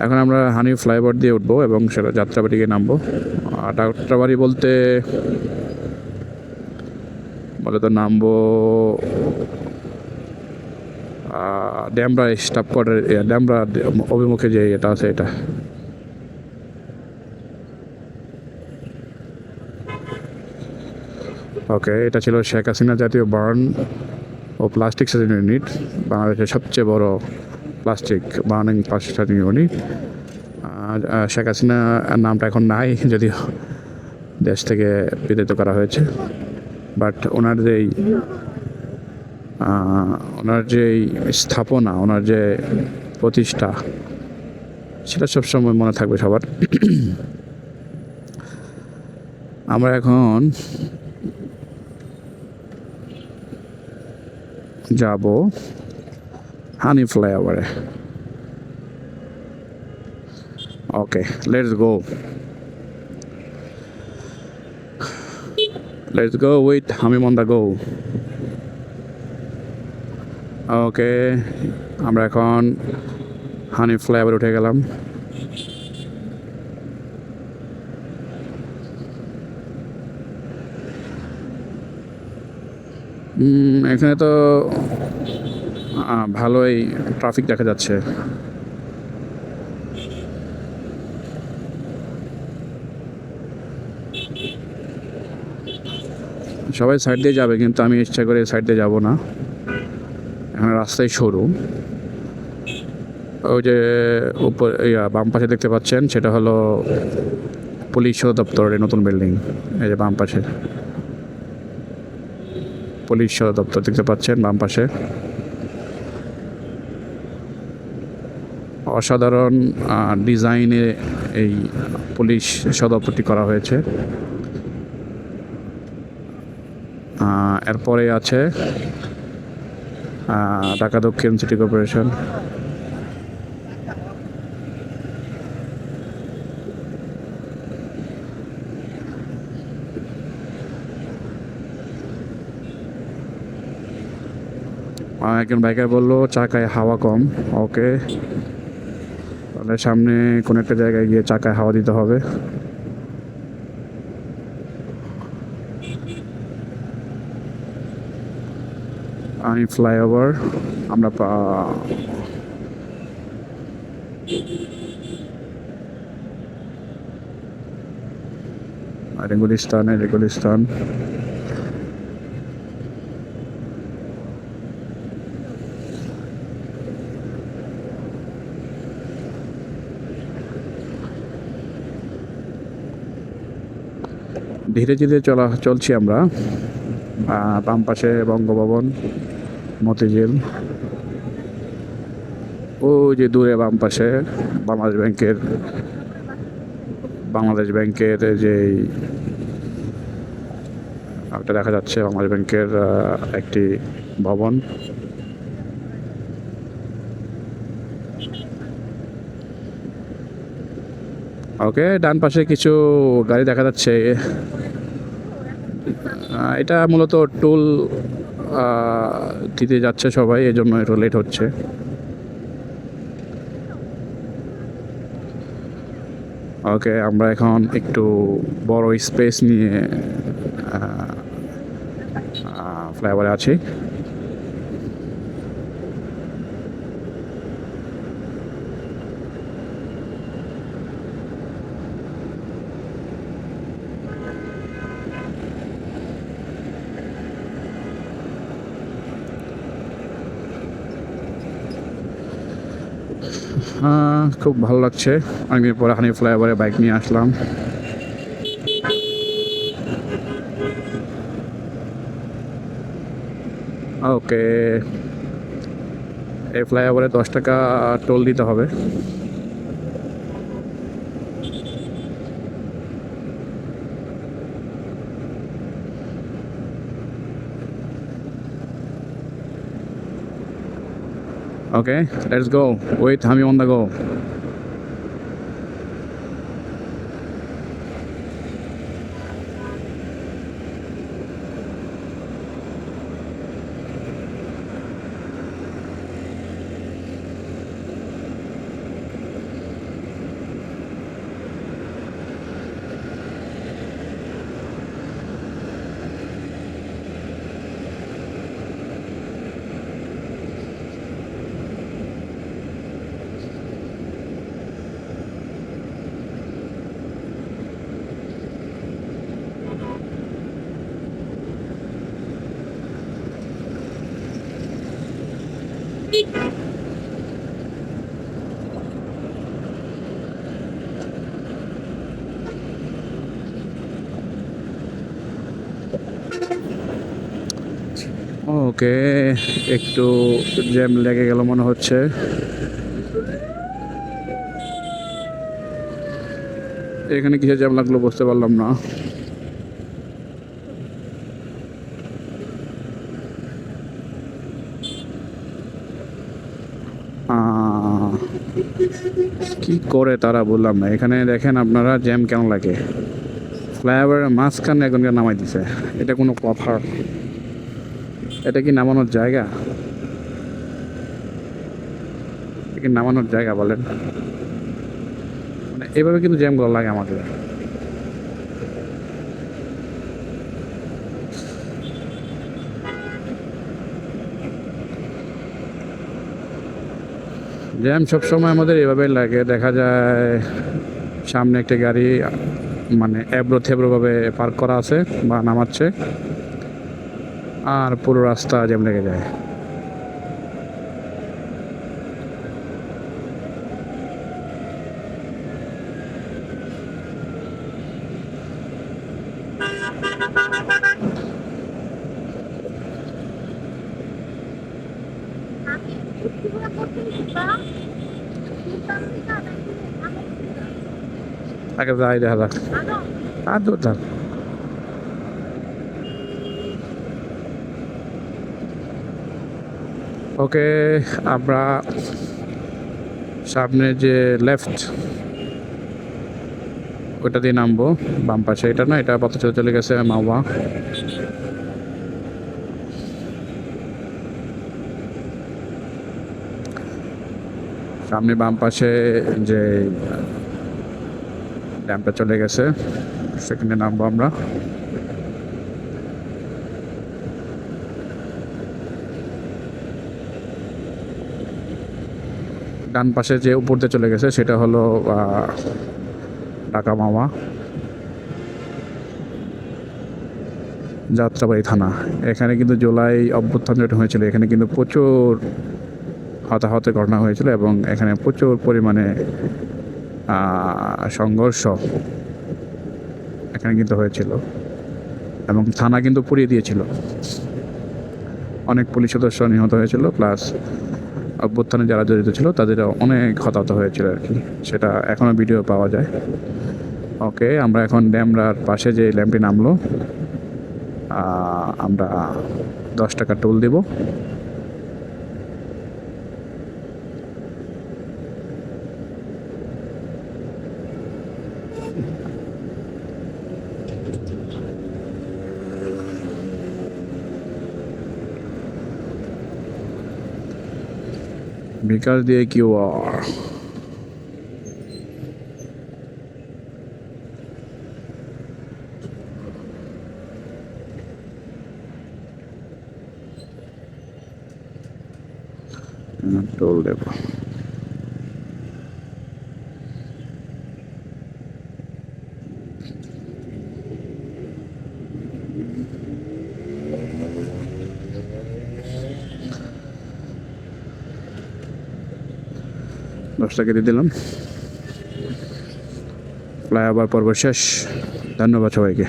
এখন আমরা হানি ফ্লাইওভার দিয়ে উঠবো এবং সেটা যাত্রাবাড়ি গিয়ে নামবো। যাত্রাবাড়ি বলতে তো নামবো ড্যামরা স্টাফ কোয়ার্টার, ড্যামরা অভিমুখে যে এটা আছে এটা। ওকে, এটা ছিল শেখ হাসিনা জাতীয় বার্ন ও প্লাস্টিক সার্জন ইউনিট, বাংলাদেশের সবচেয়ে বড় plastic burning plastic surgeon unit. Sheikh Hasina নামটা এখন নাই, যদিও দেশ থেকে বিতাড়িত করা হয়েছে, বাট ওনার যেই স্থাপনা, ওনার যে প্রতিষ্ঠা, সেটা সবসময় মনে থাকবে সবার। আমরা এখন যাব হানি ফ্লাইওভারে। Okay, let's go with Hamim on the go. Okay, আমরা এখন হানি ফ্লাইওভার উঠে গেলাম। এখানে তো ভালোই ট্রাফিক দেখা যাচ্ছে। সবাই সাইড দিয়ে যাবে, কিন্তু আমি ইচ্ছা করে সাইড দিয়ে যাবো না। এখানে রাস্তায় সরু। ওই যে উপর বাম পাশে দেখতে পাচ্ছেন, সেটা হলো পুলিশ সদর দপ্তরের নতুন বিল্ডিং। এই যে বাম পাশে পুলিশ সদর দপ্তর দেখতে পাচ্ছেন বাম পাশে। অসাধারণ ডিজাইনে এই পুলিশ সদরটি করা হয়েছে। এরপরে আছে ঢাকা দক্ষিণ সিটি কর্পোরেশন। একজন বাইকার বললো চাকায় হাওয়া কম। ওকে, তাহলে সামনে কোনো একটা জায়গায় গিয়ে চাকায় হাওয়া দিতে হবে। আনি ফ্লাইওভার আমরা গুলিস্তান। ধীরে ধীরে চলছি আমরা। বাম পাশে বঙ্গভবন, মতিঝিল। ও যে দূরে বাম পাশে বাংলাদেশ ব্যাংকের যে একটা দেখা যাচ্ছে, বাংলাদেশ ব্যাংকের একটি ভবন। ওকে, ডান পাশে কিছু গাড়ি দেখা যাচ্ছে। এটা মূলত টোল দিতে যাচ্ছে সবাই, এই জন্য একটু লেট হচ্ছে। ওকে, আমরা এখন একটু বড় স্পেস নিয়ে ফ্লাইওভারে আছি। খুব ভালো লাগছে। অনেকদিন পরে হানি ফ্লাইওভারে বাইক নিয়ে আসলাম। ওকে, এই ফ্লাইওভারে 10 টাকা টোল দিতে হবে। Okay, let's go. Wait, Hami on the go. ওকে, একটু জ্যাম লেগে গেল মনে হচ্ছে। এখানে কিসের জ্যাম লাগলো বুঝতে পারলাম না। কি করে তারা বললাম না। এখানে দেখেন আপনারা জ্যাম কেন লাগে, ফ্লাইওভারের মাঝখানে এখনকার নামাই দিছে। এটা কোনো কথা? এটা কি নামানোর জায়গা? এটা কি নামানোর জায়গা বলেন? মানে এভাবে কিন্তু জ্যাম করা লাগে আমাকে। জ্যাম সবসময় আমাদের এভাবে লাগে। দেখা যায় সামনে একটা গাড়ি মানে এবড়ো থেবড়োভাবে পার্ক করা আছে বা নামাচ্ছে, আর পুরো রাস্তা জ্যাম লেগে যায়। আগে যাই দেখা যাক। আর দূর থাক। ওকে, আমরা সামনে যে লেফট ওইটা দিয়ে নামবো। বাম পাশে এটা না, এটা পথ চলে গেছে মাওয়া। সামনে বাম পাশে যে ড্যামটা চলে গেছে সেখানে নামবো আমরা। ডান পাশে যে উপর দিয়ে চলে গেছে সেটা হলো ঢাকা মাওয়া, যাত্রাবাড়ি থানা। এখানে কিন্তু জুলাই অভ্যুত্থান যেটা হয়েছিল, এখানে কিন্তু প্রচুর হতাহতের ঘটনা হয়েছিল এবং এখানে প্রচুর পরিমাণে সংঘর্ষ এখানে কিন্তু হয়েছিল এবং থানা কিন্তু পুড়িয়ে দিয়েছিল। অনেক পুলিশ সদস্য নিহত হয়েছিল, প্লাস অভ্যুত্থানে যারা জড়িত ছিল তাদের অনেক হতাহত হয়েছিল আর কি। সেটা এখনও ভিডিও পাওয়া যায়। ওকে, আমরা এখন ড্যামরার পাশে যে ল্যাম্পটি নামলো, আমরা 10 টাকা টোল দেব। বিকাশ দিয়ে কিউআর। টোল দেব। দশ টাকা দিয়ে দিলাম। ফ্লাইওভার পর্ব শেষ। ধন্যবাদ সবাইকে।